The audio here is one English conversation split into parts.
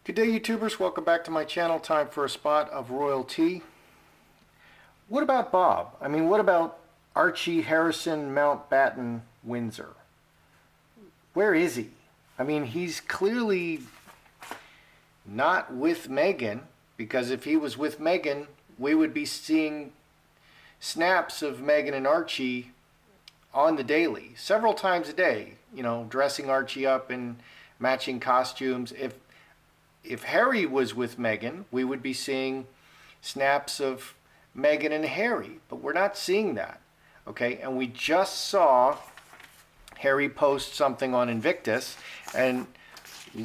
Good day, YouTubers. Welcome back to my channel. Time for a spot of royalty. What about Bob? I mean, what about Archie Harrison Mountbatten Windsor? Where is he? I mean, he's clearly not with Megan, because if he was with Megan, we would be seeing snaps of Megan and Archie on the daily, several times a day, dressing Archie up in matching costumes. If Harry was with Megan, we would be seeing snaps of Megan and Harry, but we're not seeing that, okay? And we just saw Harry post something on Invictus, and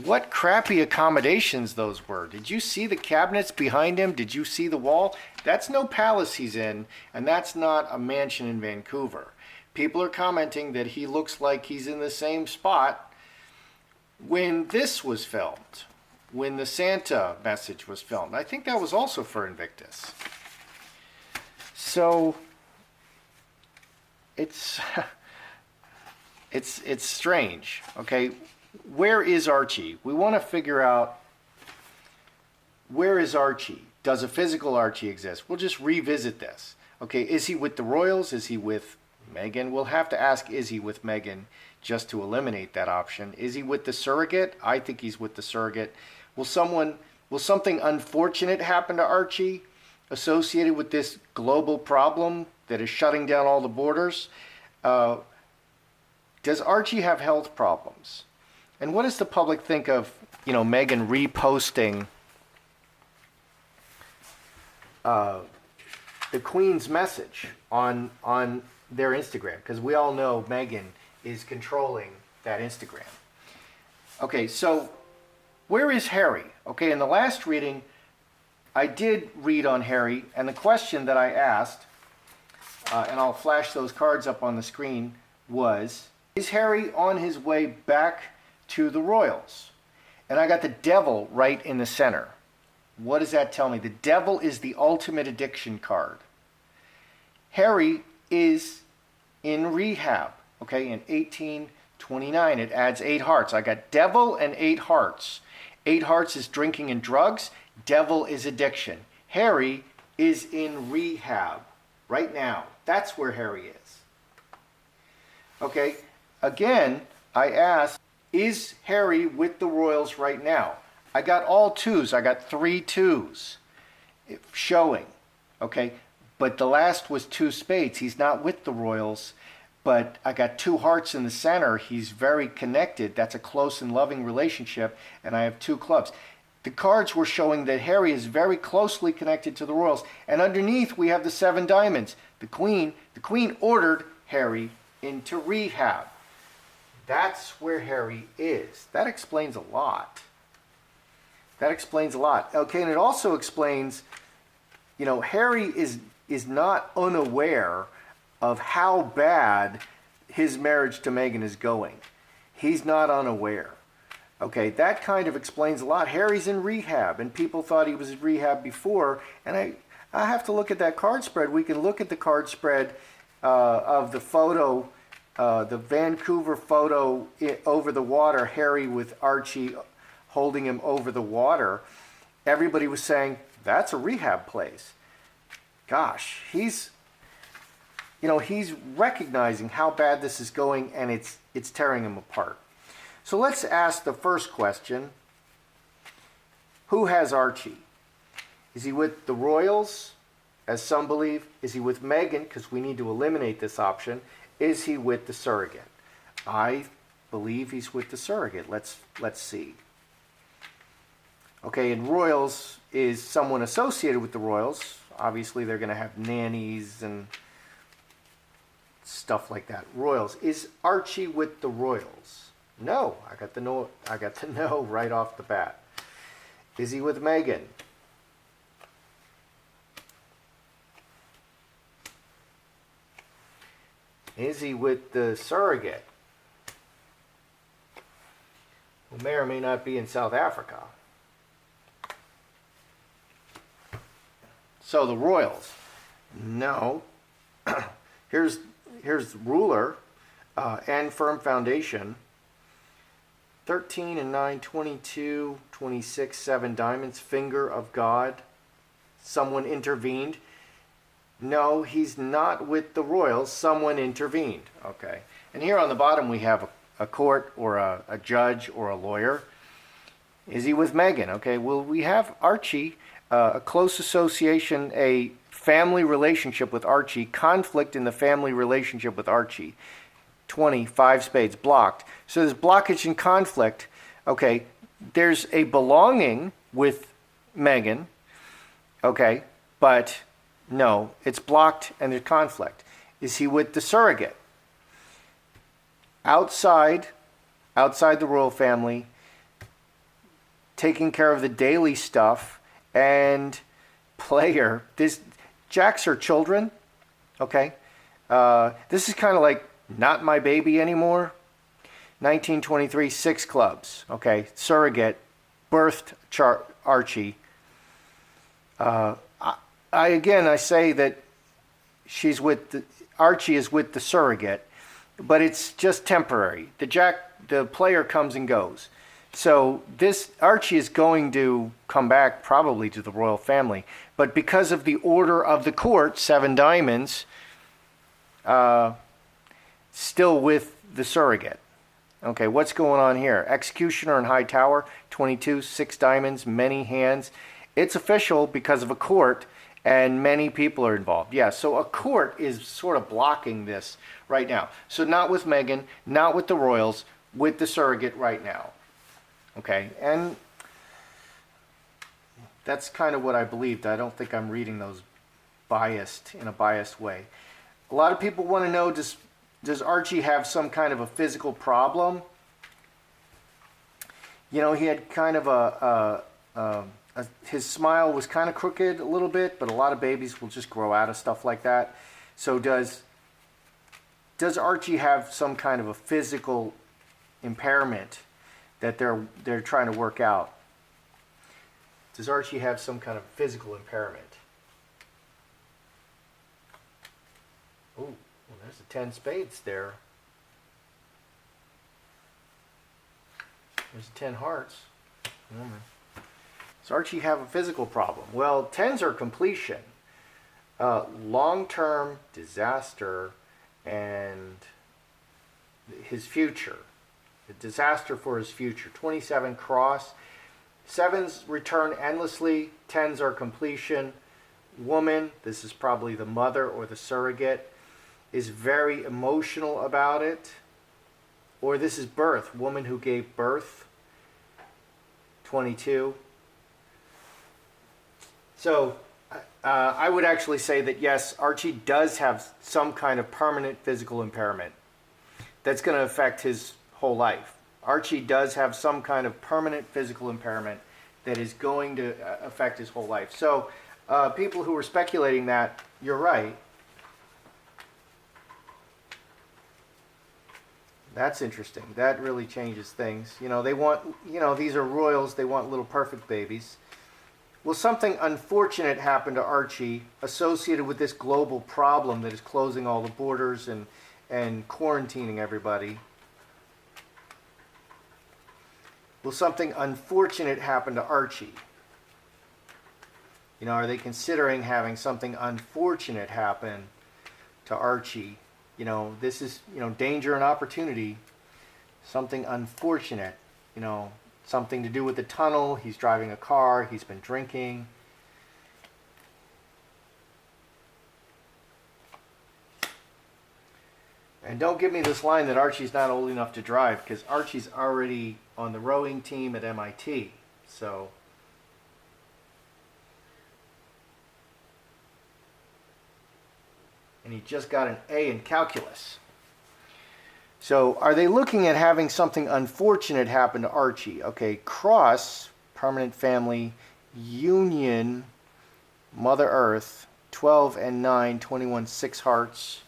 what crappy accommodations those were. Did you see the cabinets behind him? Did you see the wall? That's no palace he's in, and that's not a mansion in Vancouver. People are commenting that he looks like he's in the same spot when this was filmed, when the Santa message was filmed. I think that was also for Invictus. So it's it's strange. Okay, where is Archie? We want to figure out, where is Archie? Does a physical Archie exist? We'll just revisit this. Okay, is he with the Royals? Is he with Megan? We'll have to ask, is he with Megan, just to eliminate that option. Is he with the surrogate? I think he's with the surrogate. Will something unfortunate happen to Archie associated with this global problem that is shutting down all the borders? Does Archie have health problems? And what does the public think of, Megan reposting the Queen's message on their Instagram? Because we all know Megan is controlling that Instagram. Okay, so where is Harry? Okay, in the last reading, I did read on Harry, and the question that I asked, and I'll flash those cards up on the screen, was, is Harry on his way back to the Royals? And I got the devil right in the center. What does that tell me? The devil is the ultimate addiction card. Harry is in rehab, okay, in 1829. It adds 8 hearts. I got devil and 8 hearts. 8 hearts is drinking and drugs. Devil is addiction. Harry is in rehab right now. That's where Harry is. Okay, again, I asked, is Harry with the Royals right now? I got all 2s. I got 3 2s showing, okay? But the last was 2 spades. He's not with the Royals, but I got 2 hearts in the center. He's very connected. That's a close and loving relationship, and I have 2 clubs. The cards were showing that Harry is very closely connected to the Royals, and underneath we have the 7 diamonds. The Queen ordered Harry into rehab. That's where Harry is. That explains a lot. That explains a lot. Okay, and it also explains, Harry is not unaware of how bad his marriage to Megan is going. He's not unaware. Okay, that kind of explains a lot. Harry's in rehab, and people thought he was in rehab before, and I have to look at that card spread. We can look at the card spread of the photo, the Vancouver photo over the water, Harry with Archie holding him over the water. Everybody was saying, that's a rehab place. Gosh, he's recognizing how bad this is going, and it's tearing him apart. So let's ask the first question. Who has Archie? Is he with the Royals, as some believe? Is he with Megan, because we need to eliminate this option? Is he with the surrogate? I believe he's with the surrogate. Let's see. Okay, and Royals is someone associated with the Royals. Obviously, they're going to have nannies and stuff like that. Royals. Is Archie with the Royals? No. I got the no right off the bat. Is he with Megan? Is he with the surrogate, who may or may not be in South Africa? So the Royals. No. Here's ruler and firm foundation. 13 and 9, 22, 26, 7 diamonds, finger of God. Someone intervened. No, he's not with the royals. Someone intervened. Okay. And here on the bottom we have a court or a judge or a lawyer. Is he with Megan? Okay, well, we have Archie, a close association, a family relationship with Archie, conflict in the family relationship with Archie. 20, 5 spades, blocked. So there's blockage and conflict. Okay, there's a belonging with Megan. Okay, but no, it's blocked and there's conflict. Is he with the surrogate? Outside the royal family, taking care of the daily stuff, and player. Jacks are children. Okay, this is kind of like not my baby anymore. 1923, 6 clubs. Okay, surrogate, birthed Archie. I say that Archie is with the surrogate, but it's just temporary. The player comes and goes. So this Archie is going to come back probably to the royal family, but because of the order of the court, 7 diamonds, still with the surrogate. Okay, what's going on here? Executioner in high tower, 22, 6 diamonds, many hands. It's official because of a court, and many people are involved. Yeah, so a court is sort of blocking this right now. So not with Megan, not with the royals, with the surrogate right now. Okay, and that's kind of what I believed. I don't think I'm reading those in a biased way. A lot of people want to know, does Archie have some kind of a physical problem? You know, he had kind of his smile was kind of crooked a little bit, but a lot of babies will just grow out of stuff like that. So does Archie have some kind of a physical impairment that they're trying to work out? Does Archie have some kind of physical impairment? Oh, well, there's a 10 spades there. There's a 10 hearts. Does Archie have a physical problem? Well, 10s are completion, long-term disaster, and his future. The disaster for his future. 27 cross. 7s return endlessly. 10s are completion. Woman, this is probably the mother or the surrogate, is very emotional about it. Or this is birth. Woman who gave birth. 22. So I would actually say that yes, Archie does have some kind of permanent physical impairment that's going to affect his whole life. Archie does have some kind of permanent physical impairment that is going to affect his whole life. So people who were speculating that, you're right. That's interesting. That really changes things. You know, they want, these are royals. They want little perfect babies. Will something unfortunate happen to Archie associated with this global problem that is closing all the borders and quarantining everybody? Will something unfortunate happen to Archie? You know, are they considering having something unfortunate happen to Archie? You know, this is, danger and opportunity. Something unfortunate, something to do with the tunnel. He's driving a car. He's been drinking. And don't give me this line that Archie's not old enough to drive, because Archie's already on the rowing team at MIT. So, and he just got an A in calculus. So are they looking at having something unfortunate happen to Archie? Okay, cross, permanent family, union, Mother Earth, 12 and 9, 21, 6 hearts.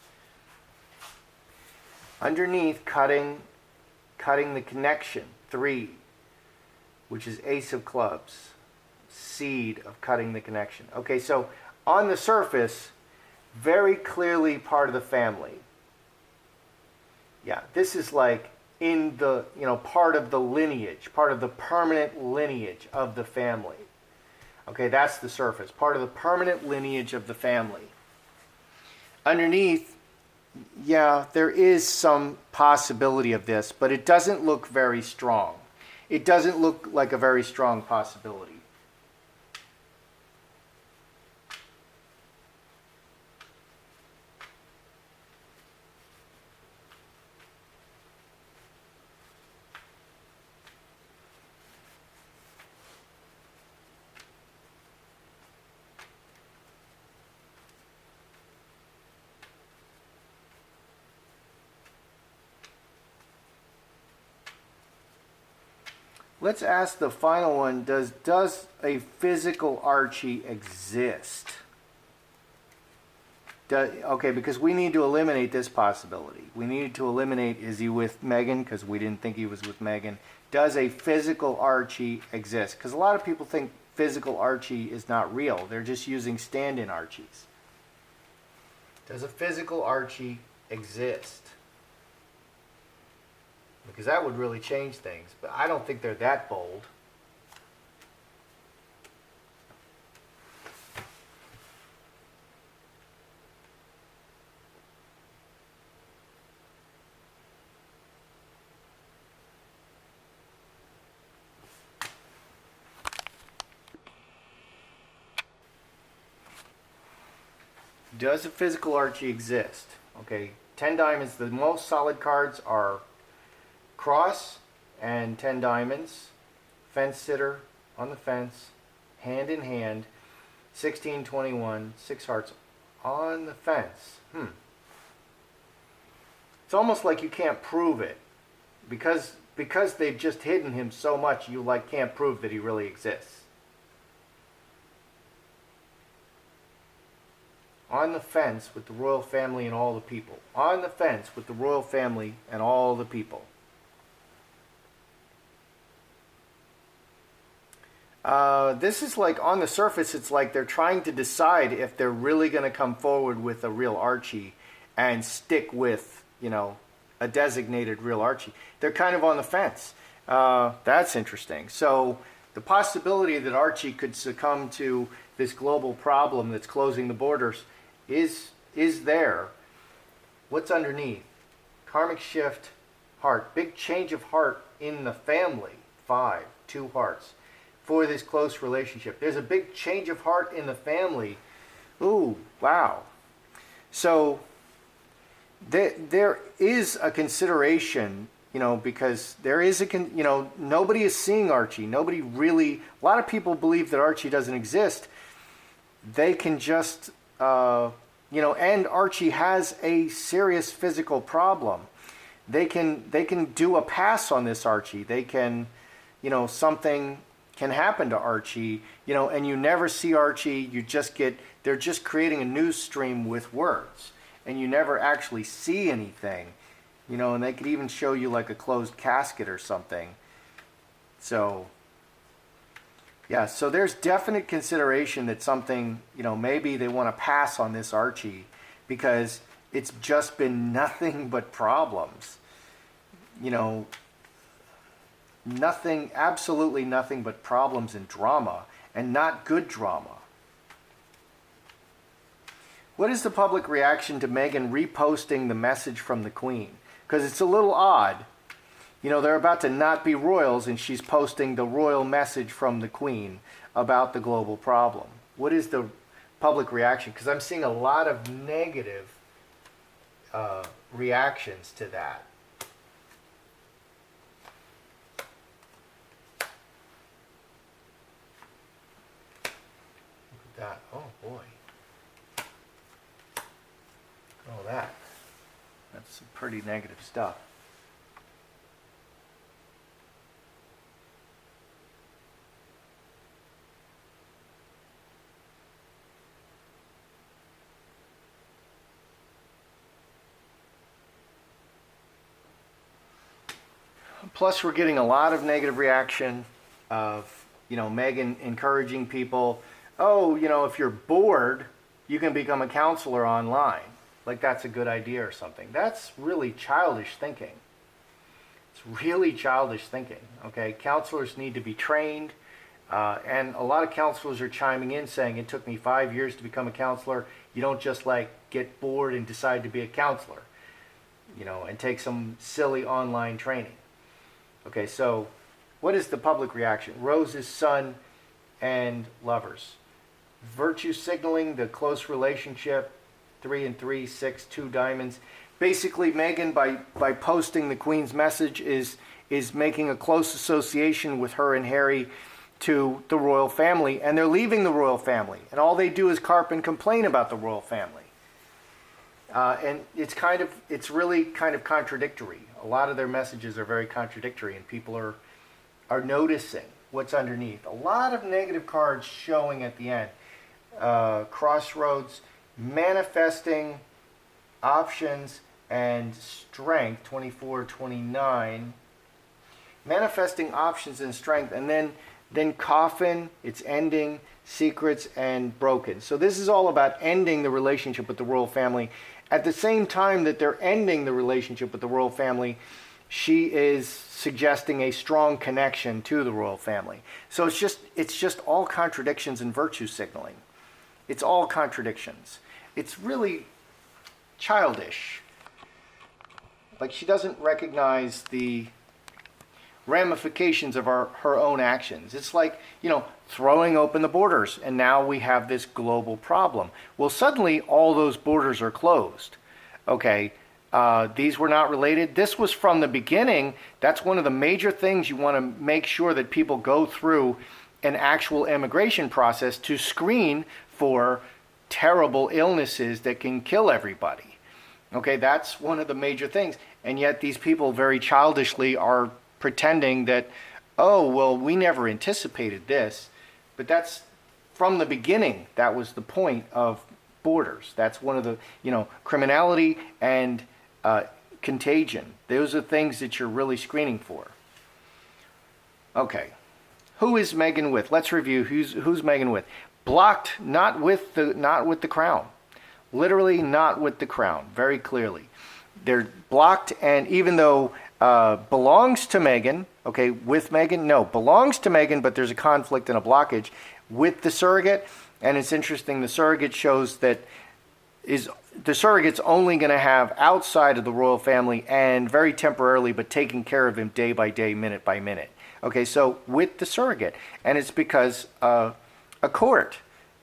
Underneath, cutting the connection, 3, which is Ace of Clubs, seed of cutting the connection. Okay, so on the surface, very clearly part of the family. Yeah, this is like in the, part of the lineage, part of the permanent lineage of the family. Okay, that's the surface, part of the permanent lineage of the family. Underneath, yeah, there is some possibility of this, but it doesn't look very strong. It doesn't look like a very strong possibility. Let's ask the final one, does a physical Archie exist? Okay, because we need to eliminate this possibility. We need to eliminate, is he with Megan? Because we didn't think he was with Megan. Does a physical Archie exist? Because a lot of people think physical Archie is not real. They're just using stand-in Archies. Does a physical Archie exist? Because that would really change things. But I don't think they're that bold. Does a physical Archie exist? Okay, 10 diamonds. The most solid cards are cross and 10 diamonds, fence sitter on the fence, hand in hand, 16, 21, 6 hearts on the fence. It's almost like you can't prove it because they've just hidden him so much. You can't prove that he really exists. On the fence with the royal family and all the people. On the fence with the royal family and all the people. This is like, on the surface, it's like they're trying to decide if they're really going to come forward with a real Archie and stick with, a designated real Archie. They're kind of on the fence. That's interesting. So the possibility that Archie could succumb to this global problem that's closing the borders is there. What's underneath? Karmic shift, heart. Big change of heart in the family. 5, 2 hearts. For this close relationship. There's a big change of heart in the family. Ooh, wow. So there is a consideration, because there is nobody is seeing Archie. Nobody really, a lot of people believe that Archie doesn't exist. They can just, and Archie has a serious physical problem. They can do a pass on this Archie. They can, something can happen to Archie, and you never see Archie. They're just creating a news stream with words, and you never actually see anything, and they could even show you like a closed casket or something. So, yeah, so there's definite consideration that something, maybe they want to pass on this Archie because it's just been nothing but problems. Nothing, absolutely nothing but problems and drama, and not good drama. What is the public reaction to Megan reposting the message from the Queen? Because it's a little odd. They're about to not be royals, and she's posting the royal message from the Queen about the global problem. What is the public reaction? Because I'm seeing a lot of negative reactions to that. That. Oh boy. Oh, that's some pretty negative stuff. Plus, we're getting a lot of negative reaction of, Megan encouraging people, oh, if you're bored, you can become a counselor online. Like that's a good idea or something. That's really childish thinking. It's really childish thinking. Okay, counselors need to be trained, and a lot of counselors are chiming in saying it took me 5 years to become a counselor. You don't just like get bored and decide to be a counselor, and take some silly online training. Okay, so what is the public reaction? Rose's son and lovers. Virtue signaling, the close relationship, 3 and 3, 6, 2 diamonds. Basically, Megan, by posting the Queen's message, is making a close association with her and Harry to the royal family, and they're leaving the royal family, and all they do is carp and complain about the royal family. And it's really kind of contradictory. A lot of their messages are very contradictory, and people are noticing what's underneath. A lot of negative cards showing at the end. Crossroads, manifesting, options, and strength, 24, 29. Manifesting, options, and strength, and then coffin, it's ending, secrets, and broken. So this is all about ending the relationship with the royal family. At the same time that they're ending the relationship with the royal family, she is suggesting a strong connection to the royal family. So it's just all contradictions and virtue signaling. It's all contradictions. It's really childish. Like, she doesn't recognize the ramifications of her own actions. It's like, throwing open the borders, and now we have this global problem. Well, suddenly all those borders are closed. Okay, these were not related. This was from the beginning. That's one of the major things you want to make sure that people go through an actual immigration process to screen for terrible illnesses that can kill everybody. Okay, that's one of the major things. And yet these people very childishly are pretending that, oh, well, we never anticipated this. But that's from the beginning. That was the point of borders. That's one of the, criminality and contagion. Those are things that you're really screening for. Okay. Who is Megan with? Let's review who's Megan with. Blocked, not with the crown. Literally not with the crown, very clearly. They're blocked, and even though belongs to Megan, okay, with Megan, no, belongs to Megan, but there's a conflict and a blockage with the surrogate. And it's interesting, the surrogate shows that the surrogate's only going to have outside of the royal family and very temporarily, but taking care of him day by day, minute by minute. Okay, so with the surrogate, and it's because a court,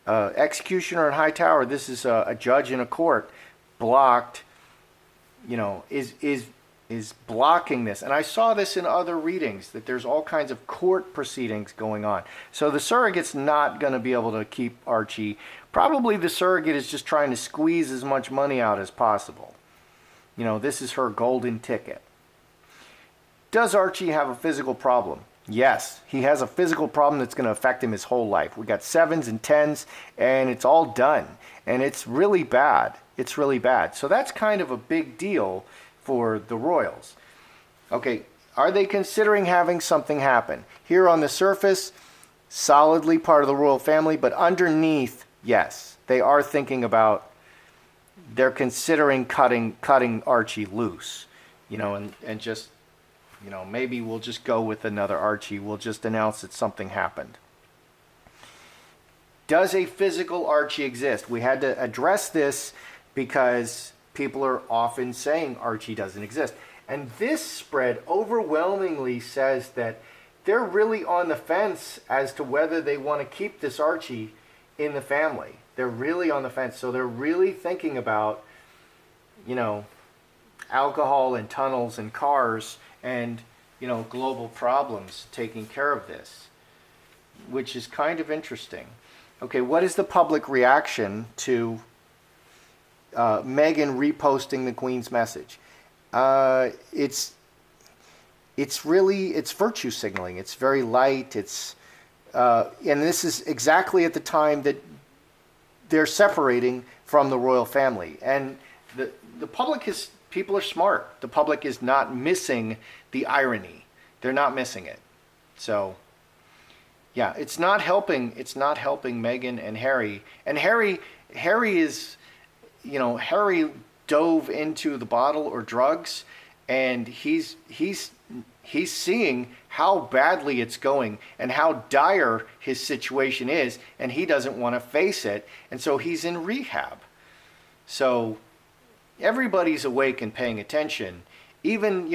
executioner in high tower, this is a judge in a court, blocked, is blocking this. And I saw this in other readings, that there's all kinds of court proceedings going on. So the surrogate's not going to be able to keep Archie. Probably the surrogate is just trying to squeeze as much money out as possible. This is her golden ticket. Does Archie have a physical problem? Yes, he has a physical problem that's going to affect him his whole life. We got 7s and 10s, and it's all done. And it's really bad. It's really bad. So that's kind of a big deal for the royals. Okay, are they considering having something happen? Here on the surface, solidly part of the royal family, but underneath, yes, they are thinking about, they're considering cutting Archie loose, and just, maybe we'll just go with another Archie. We'll just announce that something happened. Does a physical Archie exist? We had to address this because people are often saying Archie doesn't exist. And this spread overwhelmingly says that they're really on the fence as to whether they want to keep this Archie in the family. They're really on the fence. So they're really thinking about, alcohol and tunnels and cars and, global problems taking care of this, which is kind of interesting. Okay, what is the public reaction to Megan reposting the Queen's message? It's virtue signaling. It's very light. And this is exactly at the time that they're separating from the royal family. And the public people are smart. The public is not missing the irony. They're not missing it. So, yeah, it's not helping Meghan and Harry. And Harry is, Harry dove into the bottle or drugs, and he's he's seeing how badly it's going and how dire his situation is, and he doesn't want to face it, and so he's in rehab. So everybody's awake and paying attention. Even,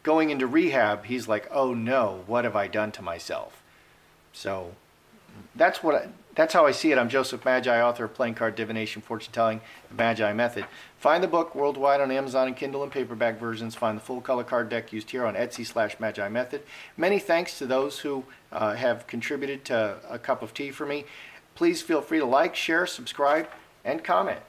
going into rehab, he's like, oh no, what have I done to myself? So that's how I see it. I'm Joseph Magi, author of Playing Card Divination, Fortune Telling, The Magi Method. Find the book worldwide on Amazon and Kindle and paperback versions. Find the full color card deck used here on Etsy/Magi Method. Many thanks to those who have contributed to a cup of tea for me. Please feel free to like, share, subscribe, and comment.